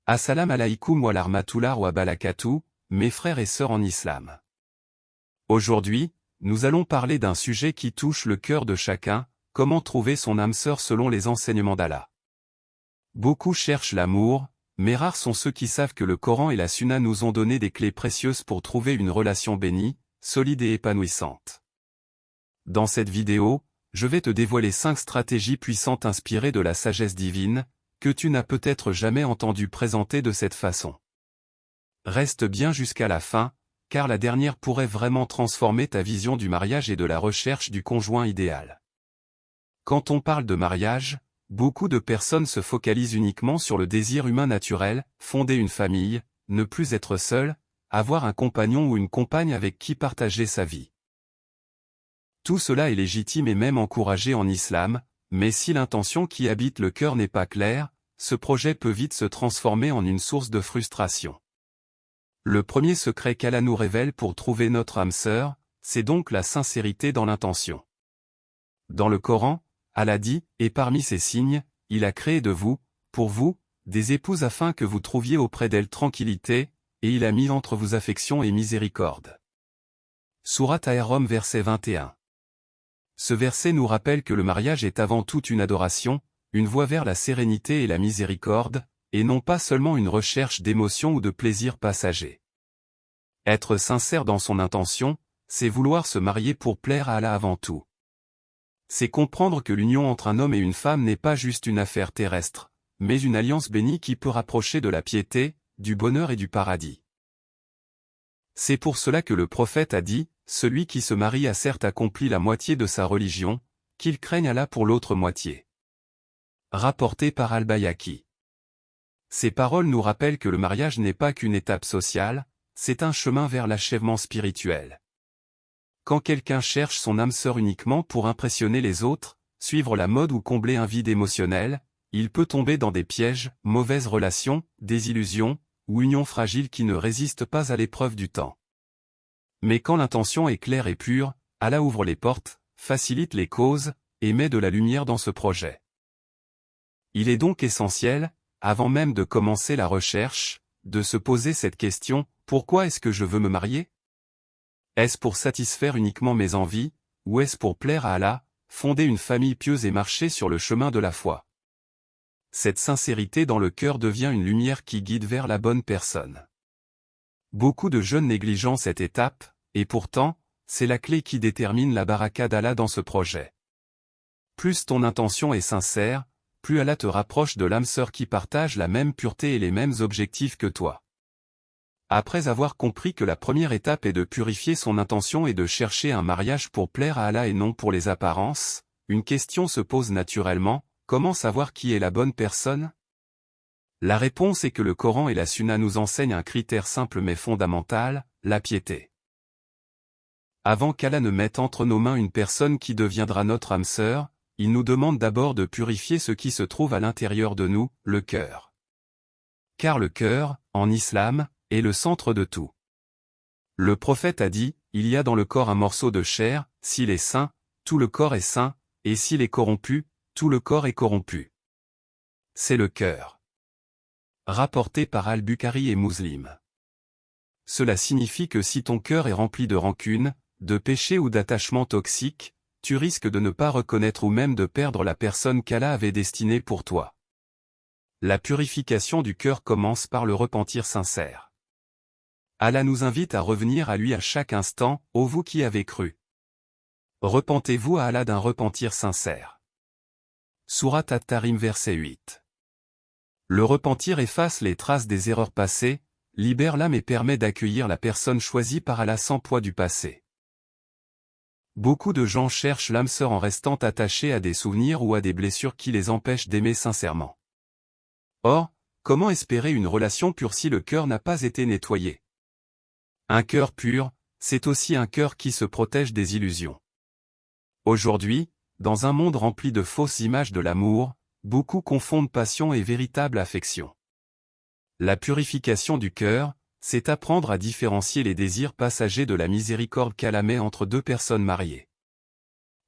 Assalam alaykoum wa rahmatullah wa barakatuh, mes frères et sœurs en islam. Aujourd'hui, nous allons parler d'un sujet qui touche le cœur de chacun, comment trouver son âme sœur selon les enseignements d'Allah. Beaucoup cherchent l'amour, mais rares sont ceux qui savent que le Coran et la Sunna nous ont donné des clés précieuses pour trouver une relation bénie, solide et épanouissante. Dans cette vidéo, je vais te dévoiler 5 stratégies puissantes inspirées de la sagesse divine, que tu n'as peut-être jamais entendu présenter de cette façon. Reste bien jusqu'à la fin, car la dernière pourrait vraiment transformer ta vision du mariage et de la recherche du conjoint idéal. Quand on parle de mariage, beaucoup de personnes se focalisent uniquement sur le désir humain naturel, fonder une famille, ne plus être seul, avoir un compagnon ou une compagne avec qui partager sa vie. Tout cela est légitime et même encouragé en islam, mais si l'intention qui habite le cœur n'est pas claire, ce projet peut vite se transformer en une source de frustration. Le premier secret qu'Allah nous révèle pour trouver notre âme sœur, c'est donc la sincérité dans l'intention. Dans le Coran, Allah dit, et parmi ces signes, il a créé de vous, pour vous, des épouses afin que vous trouviez auprès d'elles tranquillité, et il a mis entre vous affection et miséricorde. Sourate Ar-Rum verset 21. Ce verset nous rappelle que le mariage est avant tout une adoration, une voie vers la sérénité et la miséricorde, et non pas seulement une recherche d'émotion ou de plaisir passager. Être sincère dans son intention, c'est vouloir se marier pour plaire à Allah avant tout. C'est comprendre que l'union entre un homme et une femme n'est pas juste une affaire terrestre, mais une alliance bénie qui peut rapprocher de la piété, du bonheur et du paradis. C'est pour cela que le prophète a dit, « Celui qui se marie a certes accompli la moitié de sa religion, qu'il craigne Allah pour l'autre moitié. » Rapporté par Al-Bayhaqi. Ces paroles nous rappellent que le mariage n'est pas qu'une étape sociale, c'est un chemin vers l'achèvement spirituel. Quand quelqu'un cherche son âme sœur uniquement pour impressionner les autres, suivre la mode ou combler un vide émotionnel, il peut tomber dans des pièges, mauvaises relations, désillusions, ou unions fragiles qui ne résistent pas à l'épreuve du temps. Mais quand l'intention est claire et pure, Allah ouvre les portes, facilite les causes, et met de la lumière dans ce projet. Il est donc essentiel, avant même de commencer la recherche, de se poser cette question, pourquoi est-ce que je veux me marier? Est-ce pour satisfaire uniquement mes envies, ou est-ce pour plaire à Allah, fonder une famille pieuse et marcher sur le chemin de la foi? Cette sincérité dans le cœur devient une lumière qui guide vers la bonne personne. Beaucoup de jeunes négligent cette étape, et pourtant, c'est la clé qui détermine la baraka d'Allah dans ce projet. Plus ton intention est sincère, plus Allah te rapproche de l'âme sœur qui partage la même pureté et les mêmes objectifs que toi. Après avoir compris que la première étape est de purifier son intention et de chercher un mariage pour plaire à Allah et non pour les apparences, une question se pose naturellement, comment savoir qui est la bonne personne? La réponse est que le Coran et la Sunna nous enseignent un critère simple mais fondamental, la piété. Avant qu'Allah ne mette entre nos mains une personne qui deviendra notre âme sœur, il nous demande d'abord de purifier ce qui se trouve à l'intérieur de nous, le cœur. Car le cœur, en islam, est le centre de tout. Le prophète a dit, il y a dans le corps un morceau de chair, s'il est sain, tout le corps est sain, et s'il est corrompu, tout le corps est corrompu. C'est le cœur. Rapporté par Al-Bukhari et Muslim. Cela signifie que si ton cœur est rempli de rancune, de péché ou d'attachement toxique, tu risques de ne pas reconnaître ou même de perdre la personne qu'Allah avait destinée pour toi. La purification du cœur commence par le repentir sincère. Allah nous invite à revenir à lui à chaque instant, ô vous qui avez cru. Repentez-vous à Allah d'un repentir sincère. Sourate At-Tahrim verset 8. Le repentir efface les traces des erreurs passées, libère l'âme et permet d'accueillir la personne choisie par Allah sans poids du passé. Beaucoup de gens cherchent l'âme sœur en restant attachés à des souvenirs ou à des blessures qui les empêchent d'aimer sincèrement. Or, comment espérer une relation pure si le cœur n'a pas été nettoyé? Un cœur pur, c'est aussi un cœur qui se protège des illusions. Aujourd'hui, dans un monde rempli de fausses images de l'amour, beaucoup confondent passion et véritable affection. La purification du cœur, c'est apprendre à différencier les désirs passagers de la miséricorde qu'Allah met entre deux personnes mariées.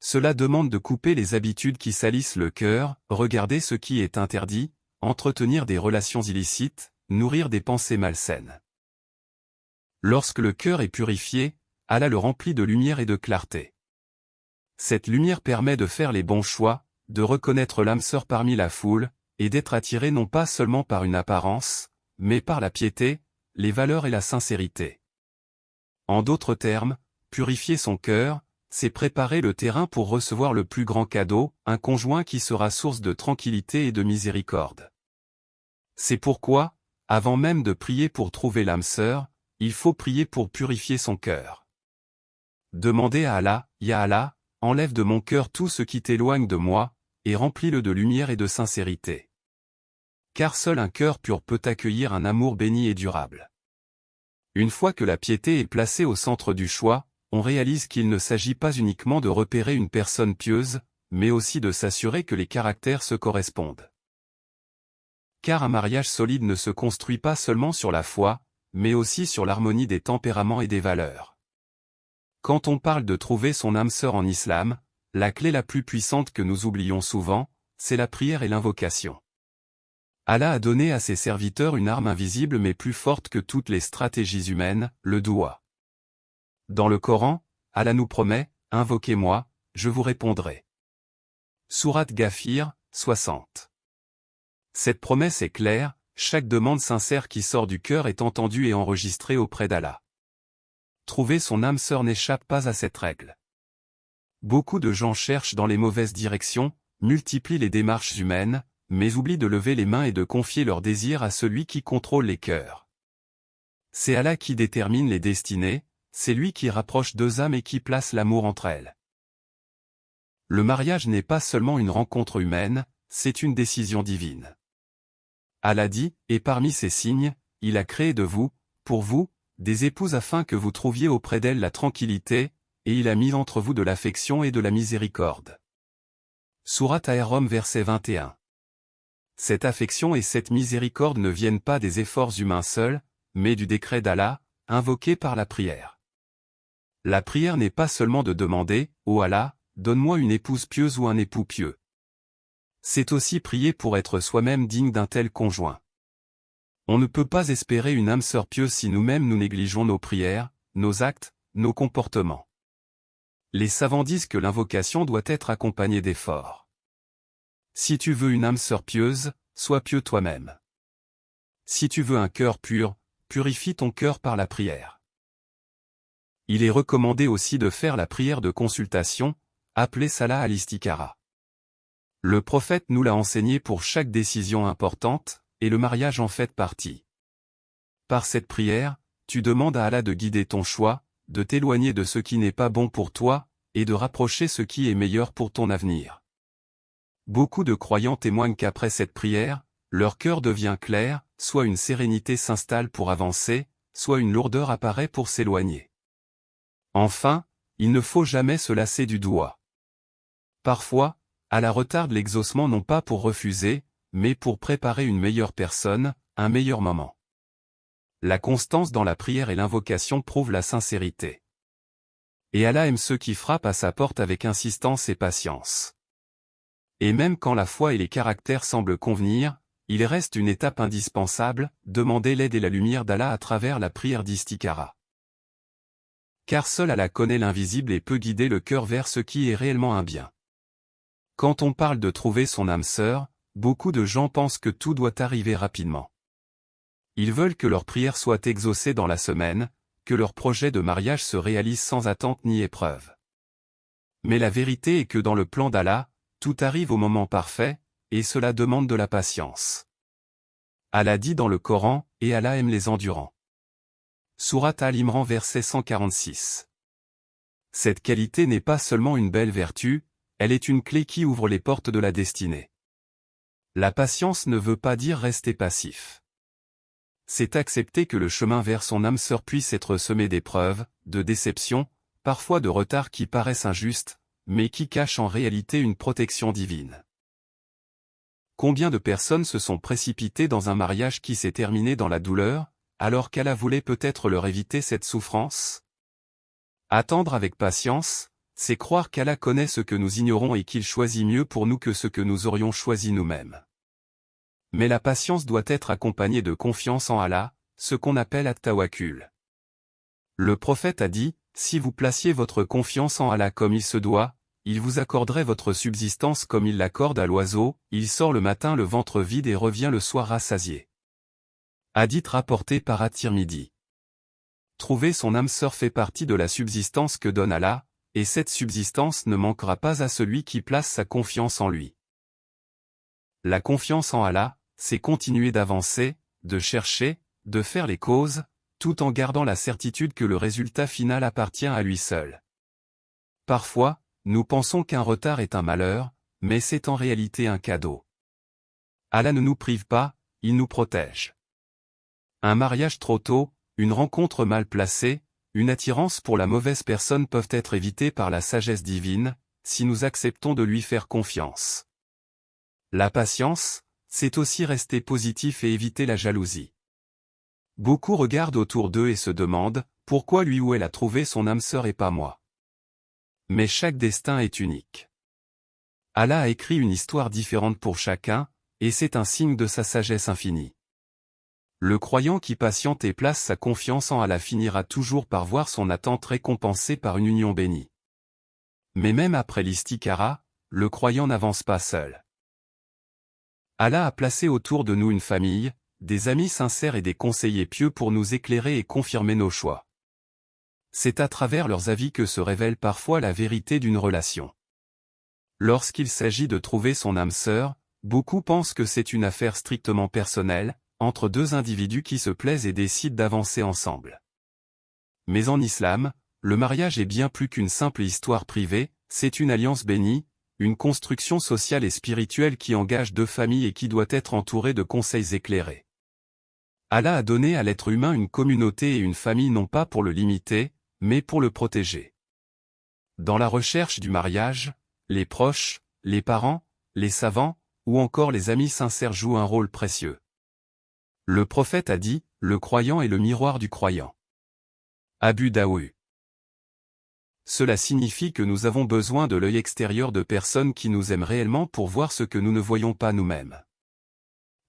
Cela demande de couper les habitudes qui salissent le cœur, regarder ce qui est interdit, entretenir des relations illicites, nourrir des pensées malsaines. Lorsque le cœur est purifié, Allah le remplit de lumière et de clarté. Cette lumière permet de faire les bons choix, de reconnaître l'âme sœur parmi la foule, et d'être attiré non pas seulement par une apparence, mais par la piété, les valeurs et la sincérité. En d'autres termes, purifier son cœur, c'est préparer le terrain pour recevoir le plus grand cadeau, un conjoint qui sera source de tranquillité et de miséricorde. C'est pourquoi, avant même de prier pour trouver l'âme sœur, il faut prier pour purifier son cœur. Demandez à Allah, Ya Allah, enlève de mon cœur tout ce qui t'éloigne de moi, et remplis-le de lumière et de sincérité. Car seul un cœur pur peut accueillir un amour béni et durable. Une fois que la piété est placée au centre du choix, on réalise qu'il ne s'agit pas uniquement de repérer une personne pieuse, mais aussi de s'assurer que les caractères se correspondent. Car un mariage solide ne se construit pas seulement sur la foi, mais aussi sur l'harmonie des tempéraments et des valeurs. Quand on parle de trouver son âme sœur en islam, la clé la plus puissante que nous oublions souvent, c'est la prière et l'invocation. Allah a donné à ses serviteurs une arme invisible mais plus forte que toutes les stratégies humaines, le doua. Dans le Coran, Allah nous promet, « Invoquez-moi, je vous répondrai ». Sourate Ghafir, 60. Cette promesse est claire, chaque demande sincère qui sort du cœur est entendue et enregistrée auprès d'Allah. Trouver son âme sœur n'échappe pas à cette règle. Beaucoup de gens cherchent dans les mauvaises directions, multiplient les démarches humaines, mais oublient de lever les mains et de confier leurs désirs à celui qui contrôle les cœurs. C'est Allah qui détermine les destinées, c'est lui qui rapproche deux âmes et qui place l'amour entre elles. Le mariage n'est pas seulement une rencontre humaine, c'est une décision divine. Allah dit, et parmi ces signes, il a créé de vous, pour vous, des épouses afin que vous trouviez auprès d'elles la tranquillité, et il a mis entre vous de l'affection et de la miséricorde. Sourate Ar-Rum verset 21. Cette affection et cette miséricorde ne viennent pas des efforts humains seuls, mais du décret d'Allah, invoqué par la prière. La prière n'est pas seulement de demander, « Ô Allah, donne-moi une épouse pieuse ou un époux pieux ». C'est aussi prier pour être soi-même digne d'un tel conjoint. On ne peut pas espérer une âme sœur pieuse si nous-mêmes nous négligeons nos prières, nos actes, nos comportements. Les savants disent que l'invocation doit être accompagnée d'efforts. Si tu veux une âme sœur pieuse, sois pieux toi-même. Si tu veux un cœur pur, purifie ton cœur par la prière. Il est recommandé aussi de faire la prière de consultation, appelée Salah al-Istikhara. Le prophète nous l'a enseigné pour chaque décision importante, et le mariage en fait partie. Par cette prière, tu demandes à Allah de guider ton choix, de t'éloigner de ce qui n'est pas bon pour toi, et de rapprocher ce qui est meilleur pour ton avenir. Beaucoup de croyants témoignent qu'après cette prière, leur cœur devient clair, soit une sérénité s'installe pour avancer, soit une lourdeur apparaît pour s'éloigner. Enfin, il ne faut jamais se lasser du doua. Parfois, Allah retarde l'exaucement non pas pour refuser, mais pour préparer une meilleure personne, un meilleur moment. La constance dans la prière et l'invocation prouvent la sincérité. Et Allah aime ceux qui frappent à sa porte avec insistance et patience. Et même quand la foi et les caractères semblent convenir, il reste une étape indispensable, demander l'aide et la lumière d'Allah à travers la prière d'Istikhara. Car seul Allah connaît l'invisible et peut guider le cœur vers ce qui est réellement un bien. Quand on parle de trouver son âme sœur, beaucoup de gens pensent que tout doit arriver rapidement. Ils veulent que leur prière soit exaucée dans la semaine, que leur projet de mariage se réalise sans attente ni épreuve. Mais la vérité est que dans le plan d'Allah, tout arrive au moment parfait, et cela demande de la patience. Allah dit dans le Coran, et Allah aime les endurants. Sourate Al-Imran verset 146. Cette qualité n'est pas seulement une belle vertu, elle est une clé qui ouvre les portes de la destinée. La patience ne veut pas dire rester passif. C'est accepter que le chemin vers son âme sœur puisse être semé d'épreuves, de déceptions, parfois de retards qui paraissent injustes, mais qui cachent en réalité une protection divine. Combien de personnes se sont précipitées dans un mariage qui s'est terminé dans la douleur, alors qu'Allah voulait peut-être leur éviter cette souffrance? Attendre avec patience, c'est croire qu'Allah connaît ce que nous ignorons et qu'il choisit mieux pour nous que ce que nous aurions choisi nous-mêmes. Mais la patience doit être accompagnée de confiance en Allah, ce qu'on appelle at-tawakkul. Le prophète a dit, si vous placiez votre confiance en Allah comme il se doit, il vous accorderait votre subsistance comme il l'accorde à l'oiseau, il sort le matin le ventre vide et revient le soir rassasié. Hadith rapporté par At-Tirmidhi. Trouver son âme sœur fait partie de la subsistance que donne Allah, et cette subsistance ne manquera pas à celui qui place sa confiance en lui. La confiance en Allah, c'est continuer d'avancer, de chercher, de faire les causes, tout en gardant la certitude que le résultat final appartient à lui seul. Parfois, nous pensons qu'un retard est un malheur, mais c'est en réalité un cadeau. Allah ne nous prive pas, il nous protège. Un mariage trop tôt, une rencontre mal placée, une attirance pour la mauvaise personne peuvent être évitées par la sagesse divine, si nous acceptons de lui faire confiance. La patience, c'est aussi rester positif et éviter la jalousie. Beaucoup regardent autour d'eux et se demandent, pourquoi lui ou elle a trouvé son âme sœur et pas moi. Mais chaque destin est unique. Allah a écrit une histoire différente pour chacun, et c'est un signe de sa sagesse infinie. Le croyant qui patiente et place sa confiance en Allah finira toujours par voir son attente récompensée par une union bénie. Mais même après l'istikhara, le croyant n'avance pas seul. Allah a placé autour de nous une famille, des amis sincères et des conseillers pieux pour nous éclairer et confirmer nos choix. C'est à travers leurs avis que se révèle parfois la vérité d'une relation. Lorsqu'il s'agit de trouver son âme sœur, beaucoup pensent que c'est une affaire strictement personnelle, entre deux individus qui se plaisent et décident d'avancer ensemble. Mais en islam, le mariage est bien plus qu'une simple histoire privée, c'est une alliance bénie, une construction sociale et spirituelle qui engage deux familles et qui doit être entourée de conseils éclairés. Allah a donné à l'être humain une communauté et une famille non pas pour le limiter, mais pour le protéger. Dans la recherche du mariage, les proches, les parents, les savants, ou encore les amis sincères jouent un rôle précieux. Le prophète a dit, le croyant est le miroir du croyant. Abu Daoud. Cela signifie que nous avons besoin de l'œil extérieur de personnes qui nous aiment réellement pour voir ce que nous ne voyons pas nous-mêmes.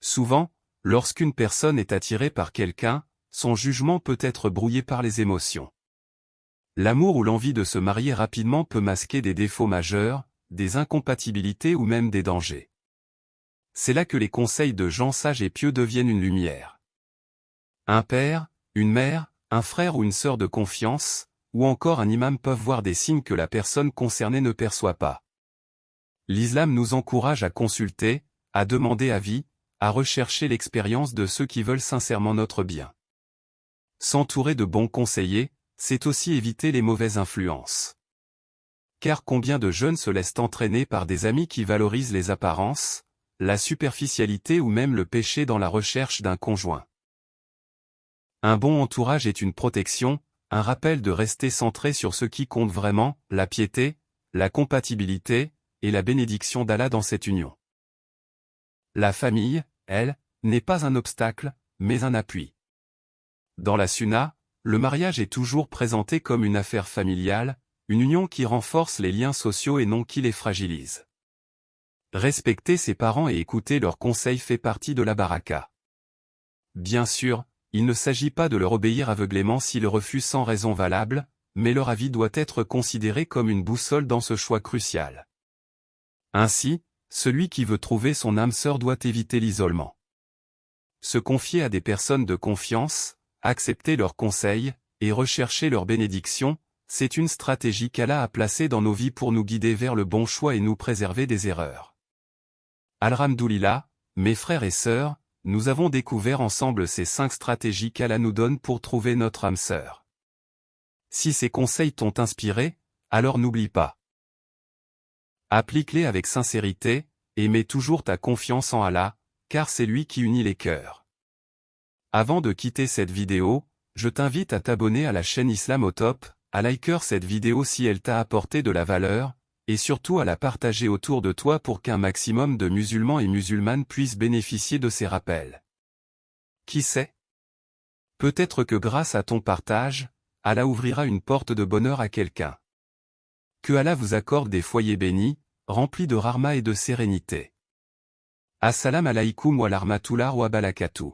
Souvent, lorsqu'une personne est attirée par quelqu'un, son jugement peut être brouillé par les émotions. L'amour ou l'envie de se marier rapidement peut masquer des défauts majeurs, des incompatibilités ou même des dangers. C'est là que les conseils de gens sages et pieux deviennent une lumière. Un père, une mère, un frère ou une sœur de confiance, ou encore un imam peuvent voir des signes que la personne concernée ne perçoit pas. L'islam nous encourage à consulter, à demander avis, à rechercher l'expérience de ceux qui veulent sincèrement notre bien. S'entourer de bons conseillers, c'est aussi éviter les mauvaises influences. Car combien de jeunes se laissent entraîner par des amis qui valorisent les apparences, la superficialité ou même le péché dans la recherche d'un conjoint. Un bon entourage est une protection, un rappel de rester centré sur ce qui compte vraiment, la piété, la compatibilité, et la bénédiction d'Allah dans cette union. La famille, elle, n'est pas un obstacle, mais un appui. Dans la sunna, le mariage est toujours présenté comme une affaire familiale, une union qui renforce les liens sociaux et non qui les fragilise. Respecter ses parents et écouter leurs conseils fait partie de la baraka. Bien sûr, il ne s'agit pas de leur obéir aveuglément s'ils refusent sans raison valable, mais leur avis doit être considéré comme une boussole dans ce choix crucial. Ainsi, celui qui veut trouver son âme sœur doit éviter l'isolement. Se confier à des personnes de confiance, accepter leurs conseils, et rechercher leur bénédiction, c'est une stratégie qu'Allah a placée dans nos vies pour nous guider vers le bon choix et nous préserver des erreurs. Alhamdoulilah, mes frères et sœurs, nous avons découvert ensemble ces 5 stratégies qu'Allah nous donne pour trouver notre âme sœur. Si ces conseils t'ont inspiré, alors n'oublie pas. Applique-les avec sincérité, et mets toujours ta confiance en Allah, car c'est lui qui unit les cœurs. Avant de quitter cette vidéo, je t'invite à t'abonner à la chaîne Islam au Top, à liker cette vidéo si elle t'a apporté de la valeur, et surtout à la partager autour de toi pour qu'un maximum de musulmans et musulmanes puissent bénéficier de ces rappels. Qui sait? Peut-être que grâce à ton partage, Allah ouvrira une porte de bonheur à quelqu'un. Que Allah vous accorde des foyers bénis, remplis de rahma et de sérénité. Assalamu alaikum wa rahmatullah wa barakatuh.